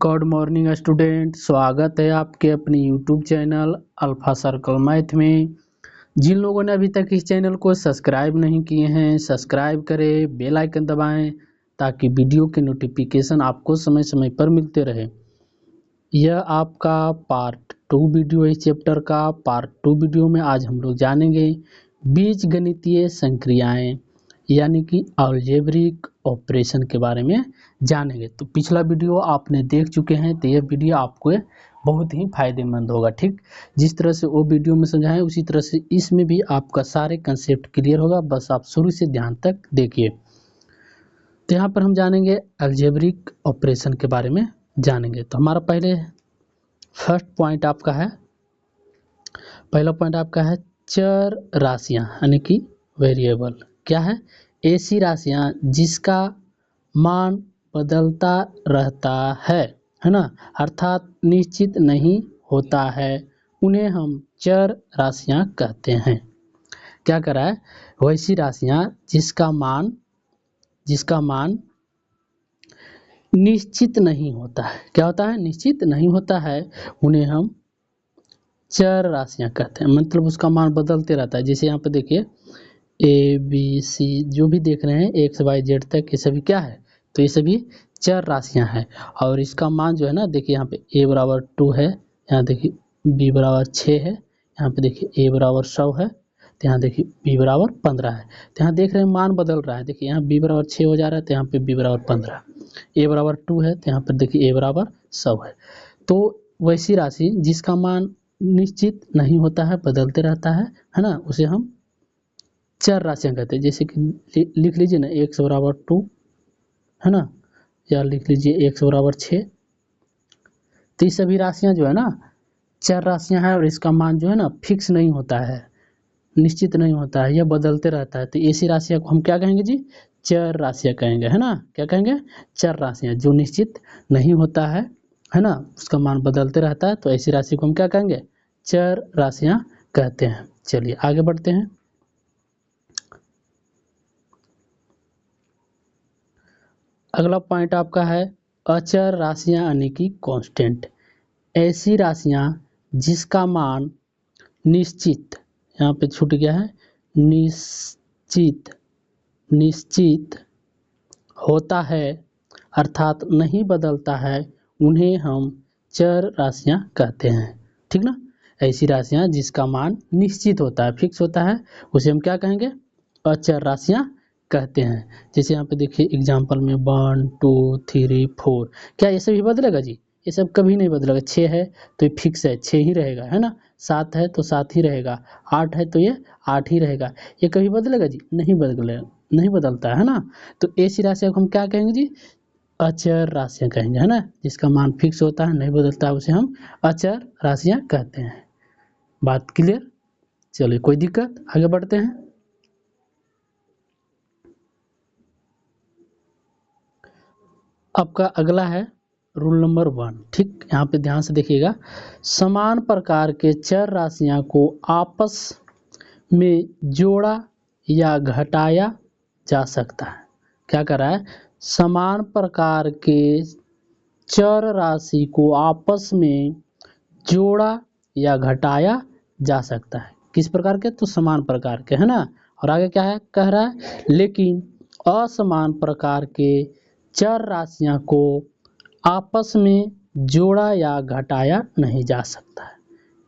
Good morning student, स्वागत है आपके अपने YouTube channel alpha circle math में। जिन लोगों ने अभी तक इस चैनल को सब्सक्राइब नहीं किए हैं, सब्सक्राइब करें, बेल आइकन दबाएं ताकि वीडियो के नोटिफिकेशन आपको समय समय पर मिलते रहे। यह आपका पार्ट 2 वीडियो है। इस चैप्टर का पार्ट 2 वीडियो में आज हम लोग जानेंगे बीजगणितीय संक्रियाएं यानी कि अलजेब्रिक ऑपरेशन के बारे में जानेंगे। तो पिछला वीडियो आपने देख चुके हैं, तो यह वीडियो आपको बहुत ही फायदेमंद होगा। ठीक, जिस तरह से वो वीडियो में समझाएं उसी तरह से इसमें भी आपका सारे कंसेप्ट क्लियर होगा। बस आप शुरू से ध्यान तक देखिए। तो यहाँ पर हम जानेंगे अलजेब्रिक ऑपरेशन के बारे में जानेंगे। तो हमारा फर्स्ट पॉइंट आपका है, पहला पॉइंट आपका है चर राशियाँ यानी कि वेरिएबल। क्या है? ऐसी राशियाँ जिसका मान बदलता रहता है ना, अर्थात निश्चित नहीं होता है, उन्हें हम चर राशियाँ कहते हैं। क्या करा है? वैसी राशियाँ जिसका मान निश्चित नहीं होता है। क्या होता है? निश्चित नहीं होता है, उन्हें हम चर राशियाँ कहते हैं। मतलब उसका मान बदलते रहता है। जैसे यहाँ पे देखिए ए बी सी जो भी देख रहे हैं एक्स वाई जेड तक, ये सभी क्या है? तो ये सभी चर राशियां हैं। और इसका मान जो है ना, देखिए यहाँ पे a बराबर 2 है, यहाँ देखिए b बराबर 6 है, यहाँ पे देखिए a बराबर 100 है, तो यहाँ देखिए b बराबर 15 है। तो यहाँ देख रहे हैं मान बदल रहा है। देखिए यहाँ b बराबर 6 हो जा रहा है, तो यहाँ पे b बराबर 15, a बराबर 2 है, तो यहाँ पर देखिए a बराबर 100 है। तो वैसी राशि जिसका मान निश्चित नहीं होता है, बदलते रहता है ना, उसे हम चर राशियाँ कहते हैं। जैसे कि लिख लीजिए ना x बराबर 2 है ना, या लिख लीजिए x बराबर 6। तो ये सभी राशियाँ जो है ना चर राशियाँ हैं और इसका मान जो है ना फिक्स नहीं होता है, निश्चित नहीं होता है, यह बदलते रहता है। तो ऐसी राशियाँ को हम क्या कहेंगे जी? चर राशियाँ कहेंगे, है ना। क्या कहेंगे? चर राशियाँ। जो निश्चित नहीं होता है ना, उसका मान बदलते रहता है, तो ऐसी राशि को हम क्या कहेंगे? चर राशियाँ कहते हैं। चलिए आगे बढ़ते हैं। अगला पॉइंट आपका है अचर राशियां यानी कि कांस्टेंट। ऐसी राशियां जिसका मान निश्चित, यहाँ पे छूट गया है, निश्चित होता है अर्थात नहीं बदलता है, उन्हें हम चर राशियां कहते हैं। ठीक ना। ऐसी राशियां जिसका मान निश्चित होता है, फिक्स होता है, उसे हम क्या कहेंगे? अचर राशियां कहते हैं। जैसे यहाँ पे देखिए एग्जाम्पल में 1 2 3 4, क्या ये सभी बदलेगा जी? ये सब कभी नहीं बदलेगा। 6 है तो ये फिक्स है, 6 ही रहेगा, है ना। 7 है तो 7 ही रहेगा, 8 है तो ये 8 ही रहेगा। ये कभी बदलेगा जी? नहीं बदलेगा, नहीं बदलता है ना। तो ऐसी राशियों को हम क्या कहेंगे जी? अचर राशियाँ कहेंगे, है ना। जिसका मान फिक्स होता है, नहीं बदलता है, उसे हम अचर राशियाँ कहते हैं। बात क्लियर? चलिए कोई दिक्कत, आगे बढ़ते हैं। आपका अगला है रूल नंबर 1। ठीक, यहाँ पे ध्यान से देखिएगा। समान प्रकार के चर राशियाँ को आपस में जोड़ा या घटाया जा सकता है। क्या कर रहा है? समान प्रकार के चर राशि को आपस में जोड़ा या घटाया जा सकता है। किस प्रकार के? तो समान प्रकार के, है ना। और आगे क्या है? कह रहा है लेकिन असमान प्रकार के चर राशियां को आपस में जोड़ा या घटाया नहीं जा सकता है।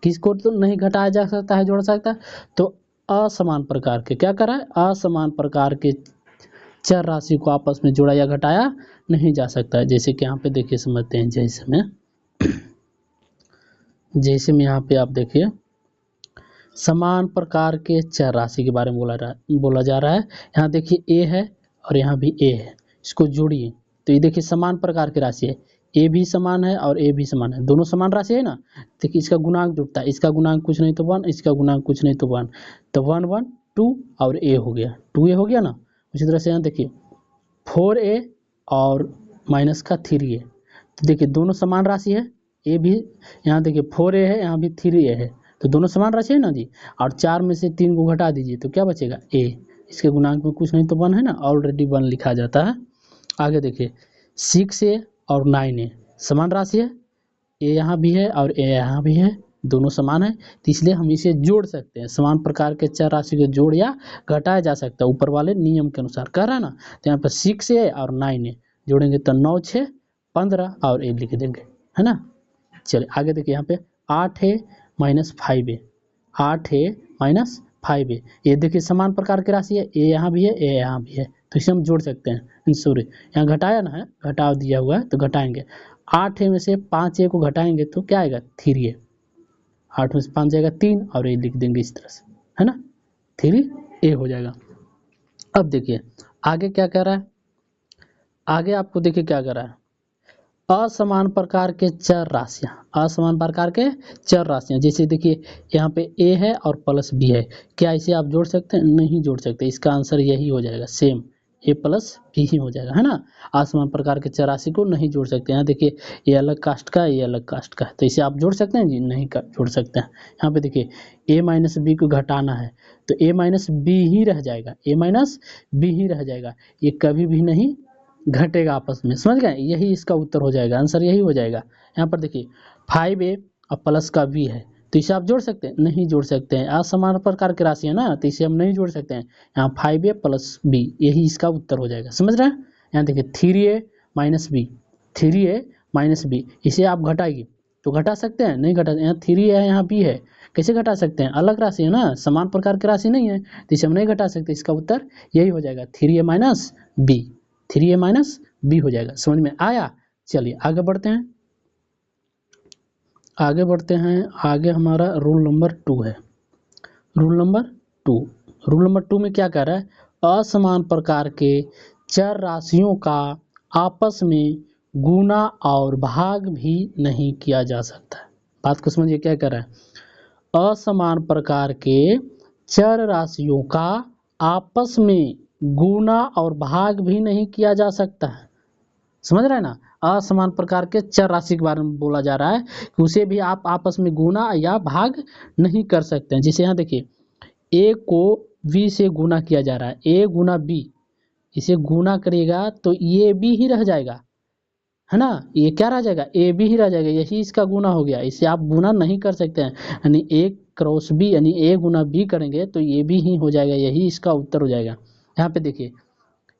किसको तो नहीं घटाया जा सकता है, जोड़ सकता है? तो असमान प्रकार के, क्या कर रहा है? असमान प्रकार के चर राशि को आपस में जोड़ा या घटाया नहीं जा सकता है। जैसे कि यहाँ पे देखिए समझते हैं। जैसे में यहाँ पे आप देखिए समान प्रकार के चर राशि के बारे में बोला जा रहा है। यहाँ देखिए a है और यहाँ भी a है, इसको जोड़िए तो ये देखिए समान प्रकार की राशि है। a भी समान है और a भी समान है, दोनों समान राशि है ना। देखिए इसका गुणांक जुड़ता है, इसका गुणांक कुछ नहीं तो 1, इसका गुणांक कुछ नहीं तो 1, तो 1 1 2 और a हो गया, 2a हो गया ना। उसी तरह से यहाँ देखिए 4a और माइनस का 3a, तो देखिए दोनों समान राशि है। a भी यहाँ देखिए 4a है, यहाँ भी 3a है, तो दोनों समान राशि है ना जी। और 4 में से 3 को घटा दीजिए तो क्या बचेगा? a। इसके गुणांक में कुछ नहीं तो 1 है ना, ऑलरेडी 1 लिखा जाता है। आगे देखिए 6a और 9a, समान राशि है, ए यहाँ भी है और ए यहाँ भी है, दोनों समान है, तो इसलिए हम इसे जोड़ सकते हैं। समान प्रकार के चर राशि को जोड़ या घटाया जा सकता है ऊपर वाले नियम के अनुसार, कह रहा है ना। तो यहाँ पर 6 है और 9 है, जोड़ेंगे तो 9 6 15 और ए लिख देंगे, है ना। चलिए आगे देखिए, यहाँ पे 8 है माइनस 5 है, 8 है माइनस 5 है, ये देखिए समान प्रकार की राशि है, ए यहाँ भी है ए यहाँ भी है, तो इसे हम जोड़ सकते हैं। सॉरी, यहाँ घटाया ना है, घटा दिया हुआ है तो घटाएंगे। 8 है में से 5 ए को घटाएंगे तो क्या आएगा, 3 है। 8 में से 5 जाएगा 3 और ए लिख देंगे इस तरह से, है ना, 3 ए हो जाएगा। अब देखिए आगे क्या कह रहा है, आगे आपको देखिए क्या कर रहा है, असमान प्रकार के चर राशियां, असमान प्रकार के चर राशियां, जैसे देखिए यहाँ पे ए है और प्लस बी है, क्या इसे आप जोड़ सकते हैं, नहीं जोड़ सकते, इसका आंसर यही हो जाएगा, सेम ए प्लस बी ही हो जाएगा, है ना। असमान प्रकार के चर राशि को नहीं जोड़ सकते। यहाँ देखिए ये अलग कास्ट का है, ये अलग कास्ट का है, तो इसे आप जोड़ सकते हैं जी, नहीं जोड़ सकते हैं। यहाँ पे देखिए ए माइनस बी को घटाना है तो ए माइनस बी ही रह जाएगा, ए माइनस बी ही रह जाएगा, ये कभी भी नहीं घटेगा आपस में, समझ गए, यही इसका उत्तर हो जाएगा, आंसर यही हो जाएगा। यहाँ पर देखिए 5a और प्लस का b है, तो इसे आप जोड़ सकते हैं, नहीं जोड़ सकते हैं, असमान प्रकार की राशि है ना, तो इसे हम नहीं जोड़ सकते हैं। यहाँ 5a प्लस b, यही इसका उत्तर हो जाएगा, समझ रहे हैं। यहाँ देखिए 3a minus B, 3a minus B, इसे आप घटाइए तो घटा सकते हैं, नहीं घटा, यहाँ 3 है यहाँ b है, कैसे घटा सकते हैं, अलग राशि है ना, समान प्रकार की राशि नहीं है, तो इसे हम नहीं घटा सकते, इसका उत्तर यही हो जाएगा 3a minus B, 3a minus B हो जाएगा। समझ में आया। चलिए आगे बढ़ते हैं, आगे बढ़ते हैं, आगे हमारा रूल नंबर 2 है। रूल नंबर 2, रूल नंबर 2 में क्या कह रहा है, असमान प्रकार के चर राशियों का आपस में गुना और भाग भी नहीं किया जा सकता। बात को समझिए, क्या कह रहा है, असमान प्रकार के चर राशियों का आपस में गुना और भाग भी नहीं किया जा सकता है, समझ रहे हैं ना। असमान प्रकार के चर राशि के बारे में बोला जा रहा है कि उसे भी आप आपस में गुना या भाग नहीं कर सकते हैं। जैसे यहाँ देखिए ए को बी से गुना किया जा रहा है, ए गुना बी, इसे गुना करिएगा तो ये बी ही रह जाएगा, है ना, ये क्या रह जाएगा, ए बी ही रह जाएगा, यही इसका गुना हो गया, इसे आप गुना नहीं कर सकते हैं, यानी ए क्रॉस बी यानी ए गुना बी करेंगे तो ये भी ही हो जाएगा, यही इसका उत्तर हो जाएगा। यहाँ पे देखिए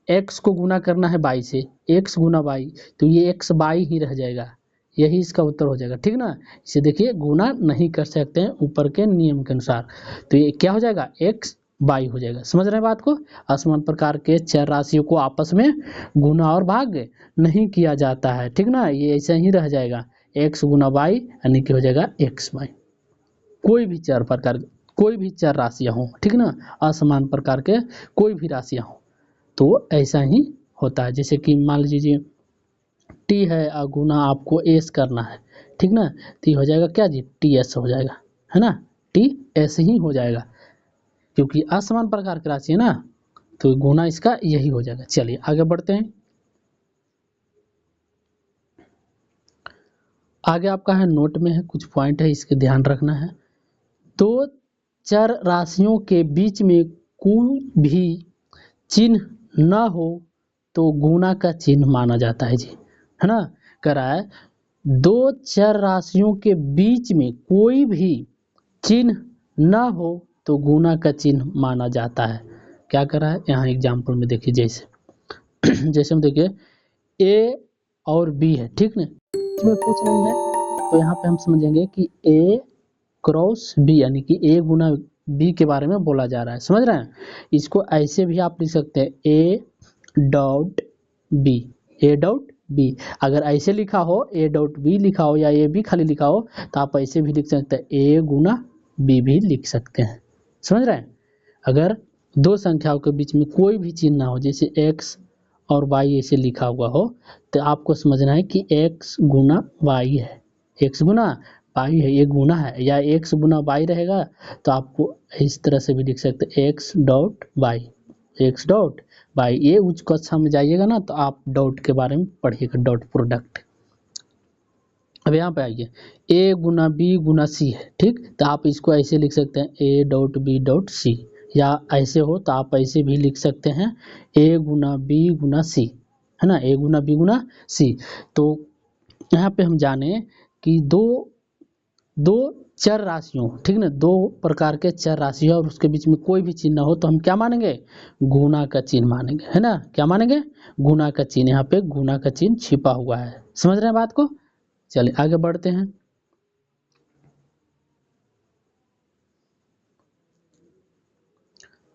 x को गुना करना है y से, x गुना y, तो ये x y ही रह जाएगा, यही इसका उत्तर हो जाएगा, ठीक ना। इसे देखिए गुना नहीं कर सकते हैं ऊपर के नियम के अनुसार, तो ये क्या हो जाएगा, x y हो जाएगा, समझ रहे हैं बात को। असमान प्रकार के चर राशियों को आपस में गुना और भाग नहीं किया जाता है, ठीक ना, ये ऐसे ही रह जाएगा, x गुना y यानी कि हो जाएगा x y। कोई भी चर प्रकार, कोई भी चर राशियाँ हों, ठीक ना, असमान प्रकार के कोई भी राशियाँ हों तो ऐसा ही होता है। जैसे कि मान लीजिए टी है और गुना आपको एस करना है, ठीक ना, तो हो जाएगा क्या जी, टी एस हो जाएगा, है ना, टी एस ही हो जाएगा, क्योंकि असमान प्रकार की राशि है ना, तो गुना इसका यही हो जाएगा। चलिए आगे बढ़ते हैं, आगे आपका है नोट में है कुछ पॉइंट है, इसके ध्यान रखना है। तो चर राशियों के बीच में कोई भी चिन्ह न हो तो गुना का चिन्ह माना जाता है जी, है ना। कह रहा है दो चर राशियों के बीच में कोई भी चिन्ह न हो तो गुना का चिन्ह माना जाता है। क्या कर रहा है, यहाँ एग्जाम्पल में देखिए, जैसे जैसे हम देखिए ए और बी है, ठीक ना, इसमें कुछ नहीं है, तो यहाँ पे हम समझेंगे कि ए क्रॉस बी यानी कि ए गुना बी के बारे में बोला जा रहा है, समझ रहे हैं। इसको ऐसे भी आप लिख सकते हैं, A dot B, A dot B, अगर ऐसे लिखा हो ए डॉट बी लिखा हो या ए बी खाली लिखा हो तो आप ऐसे भी लिख सकते हैं, ए गुना बी भी लिख सकते हैं, समझ रहे हैं। अगर दो संख्याओं के बीच में कोई भी चिन्ह ना हो, जैसे x और y ऐसे लिखा हुआ हो, तो आपको समझना है कि x गुना y है, x गुना y है, ये गुना है, या x गुना y रहेगा तो आपको इस तरह से भी लिख सकते हैं, x dot y, x dot y। ये उच्च कक्षा में जाइएगा ना तो आप डॉट के बारे में पढ़िएगा, डॉट प्रोडक्ट। अब यहाँ पे आइए, a Guna b Guna c है, ठीक, तो आप इसको ऐसे लिख सकते हैं, a dot b dot c, या ऐसे हो तो आप ऐसे भी लिख सकते हैं, a Guna b Guna c, है ना, a Guna b Guna c। तो यहाँ पे हम जाने कि दो चर राशियों, ठीक ना, दो प्रकार के चर राशि और उसके बीच में कोई भी चिन्ह हो तो हम क्या मानेंगे, गुना का चिन्ह मानेंगे, है ना, क्या मानेंगे, गुना का चिन्ह। यहाँ पे गुना का चिन्ह छिपा हुआ है, समझ रहे हैं बात को। चलिए आगे बढ़ते हैं।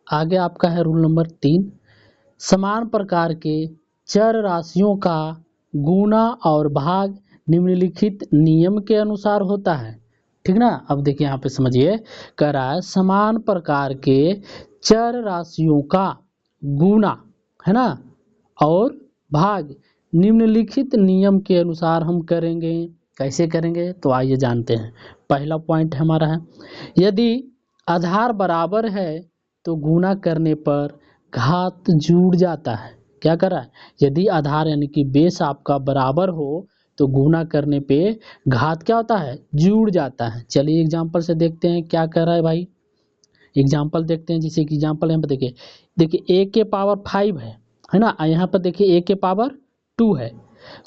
आगे आपका है रूल नंबर 3, समान प्रकार के चर राशियों का गुना और भाग निम्नलिखित नियम के अनुसार होता है, ठीक ना। अब देखिए यहाँ पे समझिए, कह रहा है समान प्रकार के चर राशियों का गुना, है ना, और भाग निम्नलिखित नियम के अनुसार हम करेंगे। कैसे करेंगे तो आइए जानते हैं। पहला पॉइंट हमारा है, यदि आधार बराबर है तो गुना करने पर घात जुड़ जाता है। क्या कर रहा है, यदि आधार यानी कि बेस आपका बराबर हो तो गुना करने पे घात क्या होता है, जुड़ जाता है। चलिए एग्जांपल से देखते हैं क्या कर रहा है भाई, एग्जांपल देखते हैं। जैसे कि एग्जांपल यहाँ पर देखिए a के पावर 5 है ना, यहाँ पर देखिए a के पावर 2 है,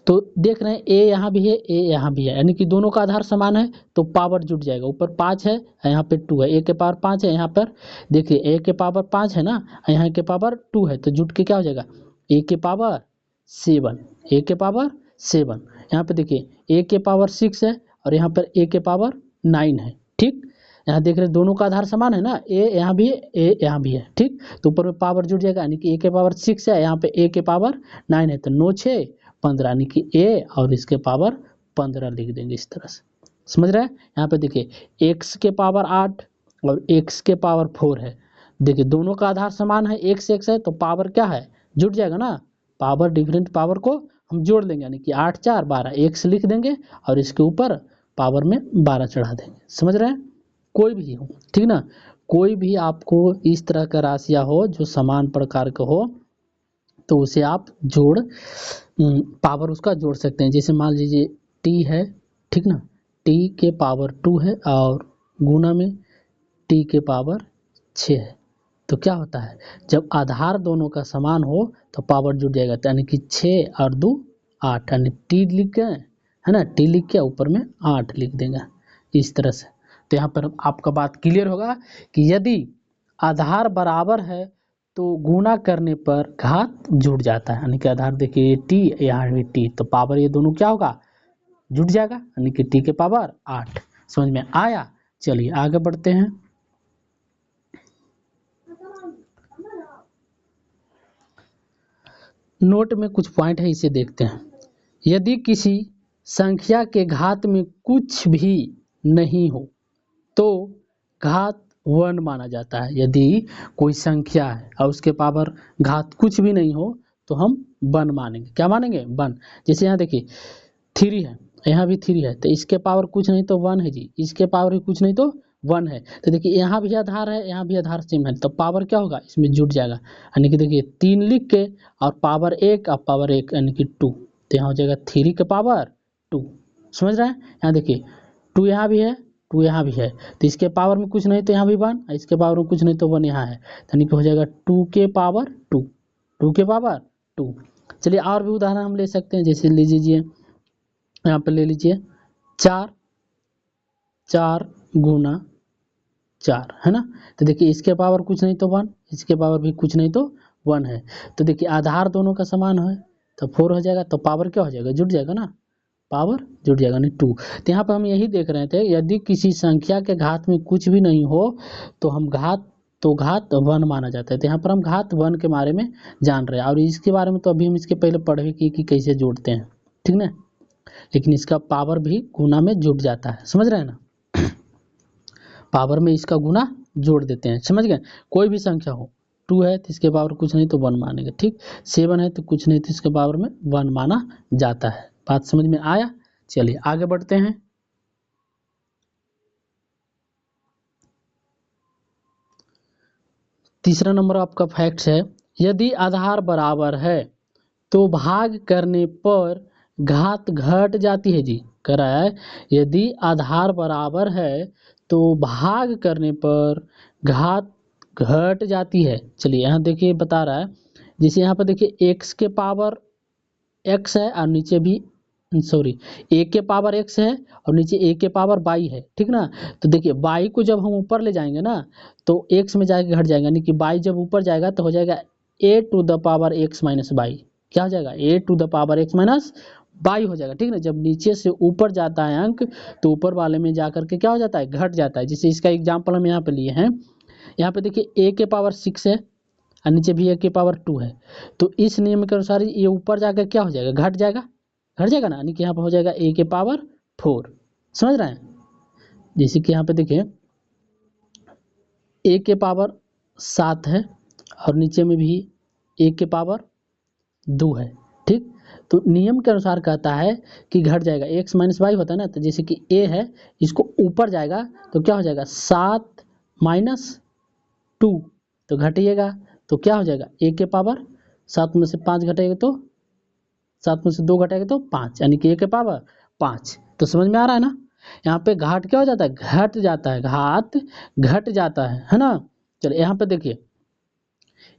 तो देख रहे हैं a यहाँ भी है, a यहाँ भी है, यानी कि दोनों का आधार समान है तो पावर जुट जाएगा। ऊपर 5 है, यहाँ पे 2 है, a के पावर 5 है, यहाँ पर देखिए a के पावर 5 है ना, यहाँ के पावर 2 है, तो जुट के क्या हो जाएगा, a के पावर 7, a के पावर 7। यहाँ पे देखिए a के पावर 6 है और यहाँ पर a के पावर 9 है, ठीक। यहाँ देख रहे दोनों का आधार समान है ना, a यहाँ भी है, a यहाँ भी है, ठीक। तो ऊपर में पावर जुड़ जाएगा, यानी कि a के पावर 6 है, यहाँ पे a के पावर 9 है, तो 9 6 15, यानी कि a और इसके पावर 15 लिख देंगे इस तरह से, समझ रहे हैं। यहाँ पे देखिए x के पावर 8 और x के पावर 4 है, देखिए दोनों का आधार समान है, x है तो पावर क्या है, जुट जाएगा ना, पावर डिफरेंट पावर को हम जोड़ लेंगे, यानी कि 8 4 12, x लिख देंगे और इसके ऊपर पावर में 12 चढ़ा देंगे, समझ रहे हैं। कोई भी हो, ठीक ना, कोई भी आपको इस तरह का राशियाँ हो जो समान प्रकार का हो तो उसे आप जोड़ पावर उसका जोड़ सकते हैं। जैसे मान लीजिए t है, ठीक ना, t के पावर 2 है और गुना में t के पावर 6 है, तो क्या होता है, जब आधार दोनों का समान हो तो पावर जुड़ जाएगा, यानी कि 6 और 2 8, यानी t लिख के, है ना, t लिख के ऊपर में 8 लिख देंगे इस तरह से। तो यहाँ पर आपका बात क्लियर होगा कि यदि आधार बराबर है तो गुना करने पर घात जुड़ जाता है, यानी कि आधार देखिए टी, यहाँ भी टी, तो पावर ये दोनों क्या होगा, जुड़ जाएगा, यानी कि टी के पावर 8। समझ में आया। चलिए आगे बढ़ते हैं। नोट में कुछ पॉइंट है, इसे देखते हैं। यदि किसी संख्या के घात में कुछ भी नहीं हो तो घात 1 माना जाता है। यदि कोई संख्या है और उसके पावर घात कुछ भी नहीं हो तो हम 1 मानेंगे, क्या मानेंगे, 1। जैसे यहाँ देखिए 3 है, यहाँ भी 3 है, तो इसके पावर कुछ नहीं तो 1 है जी, इसके पावर भी कुछ नहीं तो 1 है, तो देखिए यहाँ भी आधार है, यहाँ भी आधार सेम है, तो पावर क्या होगा, इसमें जुट जाएगा, यानी कि देखिए 3 लिख के और पावर 1 और पावर 1 यानी कि 2, तो यहाँ हो जाएगा 3 के पावर 2, समझ रहे हैं। यहाँ देखिए 2 यहाँ भी है, 2 यहाँ भी है, तो इसके पावर में कुछ नहीं तो यहाँ भी 1, इसके पावर में कुछ नहीं तो 1 यहाँ है, यानी कि हो जाएगा 2 के पावर 2, 2 के पावर 2। चलिए और भी उदाहरण हम ले सकते हैं, जैसे ले लीजिए, यहाँ पे ले लीजिए 4 4 गुना 4, है ना, तो देखिए इसके पावर कुछ नहीं तो 1, इसके पावर भी कुछ नहीं तो 1 है, तो देखिए आधार दोनों का समान है तो 4 हो जाएगा, तो पावर क्या हो जाएगा, जुट जाएगा ना, पावर जुट जाएगा नहीं 2। तो यहाँ पर हम यही देख रहे थे, यदि किसी संख्या के घात में कुछ भी नहीं हो तो हम घात 1 माना जाता है। तो यहाँ पर हम घात 1 के बारे में जान रहे हैं, और इसके बारे में तो अभी हम इसके पहले पढ़े कि कैसे जोड़ते हैं, ठीक ना, लेकिन इसका पावर भी गुना में जुट जाता है, समझ रहे हैं ना, पावर में इसका गुना जोड़ देते हैं, समझ गए। कोई भी संख्या हो, 2 है तो इसके पावर कुछ नहीं तो 1 मानेंगे, ठीक, 7 है तो कुछ नहीं तो इसके पावर में 1 माना जाता है। बात समझ में आया। चलिए आगे बढ़ते हैं। तीसरा नंबर आपका फैक्ट है, यदि आधार बराबर है तो भाग करने पर घात घट जाती है जी, कह रहा है यदि आधार बराबर है तो भाग करने पर घात घट जाती है। चलिए यहाँ देखिए बता रहा है, जैसे यहाँ पर देखिए x के पावर x है और नीचे भी सॉरी, ए के पावर एक्स है और नीचे ए के पावर बाई है, ठीक ना। तो देखिए बाई को जब हम ऊपर ले जाएंगे ना तो एक्स में जाके घट जाएगा, यानी कि बाई जब ऊपर जाएगा तो हो जाएगा a to the power x minus y. क्या हो जाएगा? A to the power x minus y हो जाएगा, ठीक ना। जब नीचे से ऊपर जाता है अंक तो ऊपर वाले में जा करके क्या हो जाता है? घट जाता है। जैसे इसका एग्जाम्पल हम यहाँ पे लिए हैं, यहाँ पे देखिए ए के पावर 6 है और नीचे भी ए के पावर 2 है, तो इस नियम के अनुसार ये ऊपर जाकर क्या हो जाएगा? घट जाएगा, घट जाएगा ना, यानी कि यहाँ पर हो जाएगा ए के पावर 4। समझ रहे हैं? जैसे कि यहाँ पे देखिए ए के पावर 7 है और नीचे में भी ए के पावर 2 है, ठीक। तो नियम के अनुसार कहता है कि घट जाएगा, एक्स माइनस वाई होता है ना, तो जैसे कि ए है इसको ऊपर जाएगा तो क्या हो जाएगा? 7 माइनस 2, तो घटिएगा तो क्या हो जाएगा? ए के पावर 7 में से 5 घटेगा तो 7 में से 2 घटेगा तो 5, यानी कि ए के पावर 5। तो समझ में आ रहा है ना? यहाँ पे घाट क्या हो जाता है? घट जाता है, घात घट जाता है ना। चलिए यहाँ पे देखिए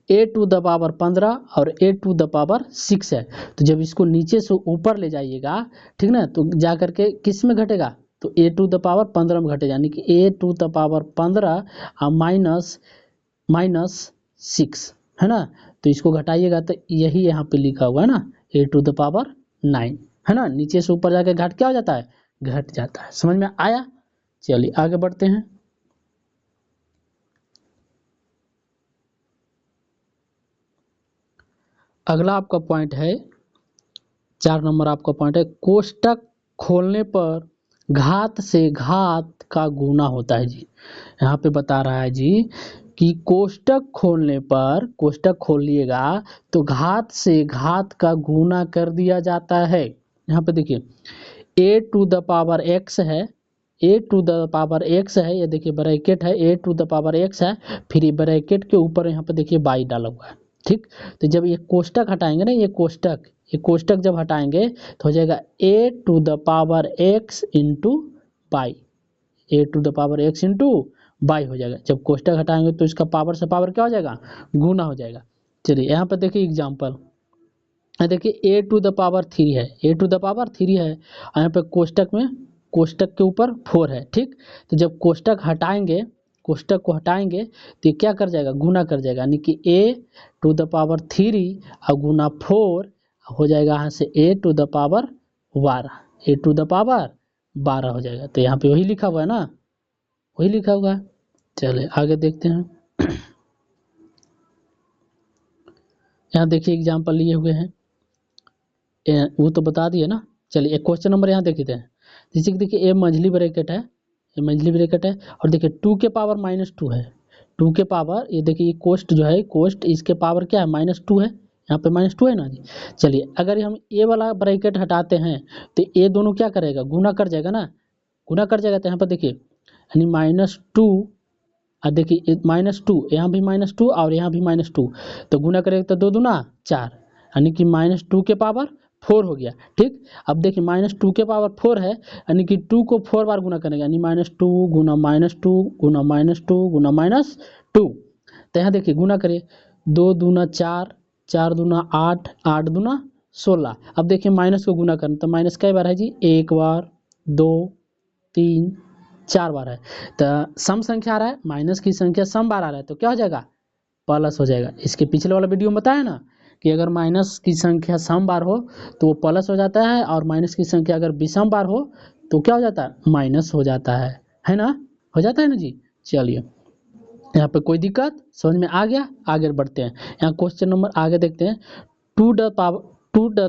ए टू द पावर 15 और ए टू द पावर 6 है, तो जब इसको नीचे से ऊपर ले जाइएगा, ठीक ना, तो जा करके किस में घटेगा? तो ए टू द पावर 15 में घटेगा, यानी कि a to the power 15 minus minus 6 है ना। तो इसको घटाइएगा तो यही यहाँ पे लिखा हुआ है ना, ए टू द पावर 9 है ना। नीचे से ऊपर जाके घाट क्या हो जाता है? घट जाता है। समझ में आया? चलिए आगे बढ़ते हैं। अगला आपका पॉइंट है 4 नंबर आपका पॉइंट है, कोष्टक खोलने पर घात से घात का गुना होता है जी। यहाँ पे बता रहा है जी कि कोष्टक खोलने पर, कोष्टक खोलिएगा तो घात से घात का गुना कर दिया जाता है। यहाँ पे देखिए ए टू द पावर एक्स है, ए टू द पावर एक्स है, ये देखिए ब्रैकेट है, ए टू द पावर एक्स है, फिर ये ब्रैकेट के ऊपर यहाँ पे देखिए बाई डाला हुआ है, ठीक। तो जब ये कोष्टक हटाएंगे ना, ये कोष्टक जब हटाएंगे तो हो जाएगा a to the power x into y, a to the power x into y हो जाएगा। जब कोष्टक हटाएंगे तो इसका पावर से पावर क्या हो जाएगा? गुना हो जाएगा। चलिए यहाँ पर देखिए एग्जाम्पल, देखिए ए टू द पावर 3 है, ए टू द पावर 3 है, यहाँ पे कोष्टक में, कोष्टक के ऊपर 4 है, ठीक। तो जब कोष्टक हटाएंगे, कोष्टक को हटाएंगे तो ये क्या कर जाएगा? गुना कर जाएगा, यानी कि ए टू द पावर 3 और गुना 4 हो जाएगा यहाँ से a to the power 12, a to the power 12 हो जाएगा। तो यहाँ पे वही लिखा हुआ है ना, वही लिखा हुआ है। चलिए आगे देखते हैं। यहाँ देखिए एग्जाम्पल लिए हुए हैं, वो तो बता दिए ना। चलिए एक क्वेश्चन नंबर यहाँ देखते हैं। जैसे कि देखिए ए मंझली ब्रैकेट है, ये मंझली ब्रैकेट है और देखिए 2 के पावर -2 है, 2 के पावर, ये देखिए कोष्ट जो है, कोष्ट इसके पावर क्या है? -2 है, यहाँ पे -2 है ना जी। चलिए अगर हम ए वाला ब्रैकेट हटाते हैं तो ये दोनों क्या करेगा? गुना कर जाएगा ना, गुना कर जाएगा। तो यहाँ पर देखिए यानी -2 और देखिए -2, यहाँ भी -2 और यहाँ भी -2, तो गुना करेगा तो 2 दूना 4, यानी कि -2 के पावर 4 हो गया, ठीक। अब देखिए -2 के पावर 4 है, यानी कि 2 को 4 बार गुना करेंगे, यानी -2 गुना -2 गुना -2 गुना -2। तो यहाँ देखिए गुना करिए, 2 दूना 4, 4 दूना 8, 8 दूना 16। अब देखिए माइनस को गुना करना, तो माइनस कई बार है जी? 1 बार, 2, 3, 4 बार है। तो सम संख्या आ रहा है, माइनस की संख्या सम बार आ रहा है, तो क्या हो जाएगा? प्लस हो जाएगा। इसके पिछले वाला वीडियो में बताया ना कि अगर माइनस की संख्या सम बार हो तो वो प्लस हो जाता है, और माइनस की संख्या अगर विषम बार हो तो क्या हो जाता है? माइनस हो जाता है ना, हो जाता है ना जी। चलिए यहाँ पे कोई दिक्कत समझ में आ गया? आगे बढ़ते हैं। यहाँ क्वेश्चन नंबर आगे देखते हैं। 2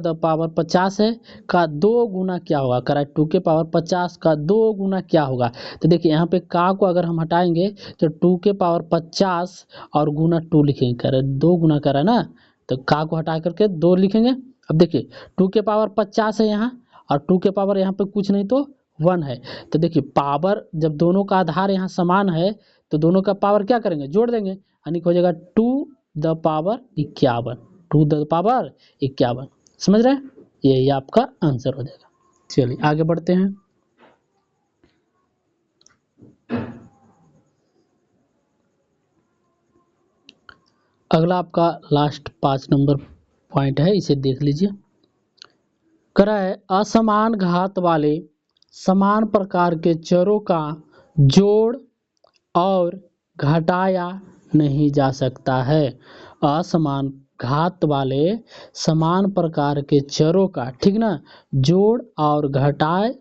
द पावर 50 है का 2 गुना क्या होगा? करा 2 के पावर 50 का 2 गुना क्या होगा? तो देखिए यहाँ पे का को अगर हम हटाएंगे तो 2 के पावर 50 और गुना 2 लिखेंगे, करे 2 गुना करा ना, तो का को हटा करके 2 लिखेंगे। अब देखिए 2 के पावर 50 है यहाँ, और 2 के पावर यहाँ पे कुछ नहीं तो 1 है। तो देखिए पावर जब दोनों का आधार यहाँ समान है तो दोनों का पावर क्या करेंगे? जोड़ देंगे, यानी हो जाएगा 2 द पावर 51, 2 द पावर 51। समझ रहे हैं? यही आपका आंसर हो जाएगा। चलिए आगे बढ़ते हैं। अगला आपका लास्ट 5 नंबर पॉइंट है, इसे देख लीजिए। करा है असमान घात वाले समान प्रकार के चरों का जोड़ और घटाया नहीं जा सकता है। असमान घात वाले समान प्रकार के चरों का, ठीक ना, जोड़ और घटाया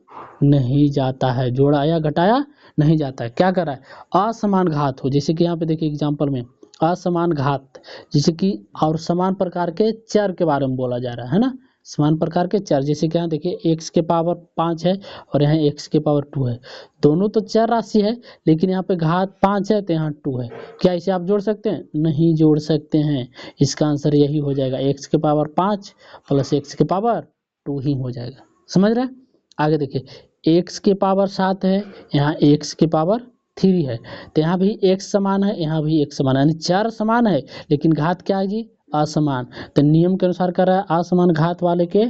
नहीं जाता है, जोड़ा या घटाया नहीं जाता है। क्या कर रहा है, असमान घात हो, जैसे कि यहाँ पे देखिए एग्जाम्पल में असमान घात, जैसे कि और समान प्रकार के चर के बारे में बोला जा रहा है ना, समान प्रकार के चर, जैसे कि यहाँ देखिए x के पावर 5 है और यहाँ x के पावर 2 है, दोनों तो चर राशि है, लेकिन यहाँ पे घात 5 है तो यहाँ 2 है। क्या इसे आप जोड़ सकते हैं, नहीं जोड़ सकते हैं। इसका आंसर यही हो जाएगा, x के पावर 5 प्लस x के पावर 2 ही हो जाएगा। समझ रहे हैं। आगे देखिए x के पावर 7 है, यहाँ x के पावर 3 है, तो यहाँ भी x समान है, यहाँ भी x समान है, यानी चर समान है लेकिन घात क्या है जी, असमान। तो नियम के अनुसार कर रहा है असमान घात वाले के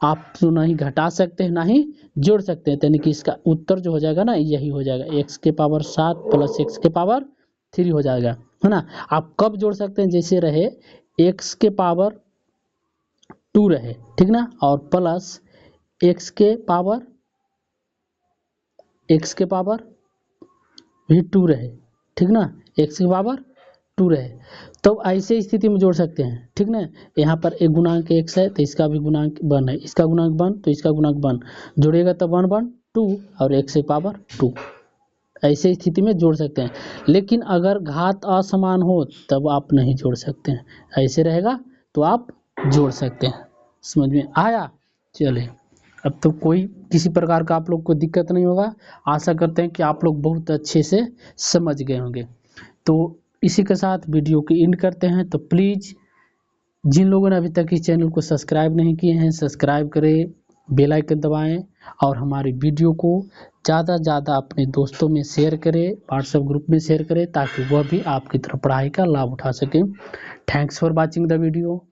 आप तो ना ही घटा सकते हैं ना ही जोड़ सकते हैं, यानी कि इसका उत्तर जो हो जाएगा ना यही हो जाएगा, x के पावर 7 प्लस x के पावर 3 हो जाएगा, है ना। आप कब जोड़ सकते हैं, जैसे रहे x के पावर 2 रहे, ठीक ना, और प्लस x के पावर भी 2 रहे, ठीक ना, x के पावर 2 रहे, तो ऐसे स्थिति में जोड़ सकते हैं, ठीक ना। यहाँ पर एक गुणांक x है तो इसका भी गुणांक 1 है, इसका गुणांक 1 तो इसका गुणांक 1, जोड़ेगा तो 1 1 2 और x के पावर 2, ऐसे स्थिति में जोड़ सकते हैं। लेकिन अगर घात असमान हो तब आप नहीं जोड़ सकते हैं, ऐसे रहेगा तो आप जोड़ सकते हैं। समझ में आया। चलिए अब तो कोई किसी प्रकार का आप लोग को दिक्कत नहीं होगा, आशा करते हैं कि आप लोग बहुत अच्छे से समझ गए होंगे। तो इसी के साथ वीडियो की एंड करते हैं। तो प्लीज़ जिन लोगों ने अभी तक इस चैनल को सब्सक्राइब नहीं किए हैं सब्सक्राइब करें, बेल आइकन दबाएं और हमारी वीडियो को ज़्यादा से ज़्यादा अपने दोस्तों में शेयर करें, व्हाट्सएप ग्रुप में शेयर करें ताकि वह भी आपकी तरह पढ़ाई का लाभ उठा सकें। Thanks for watching the video.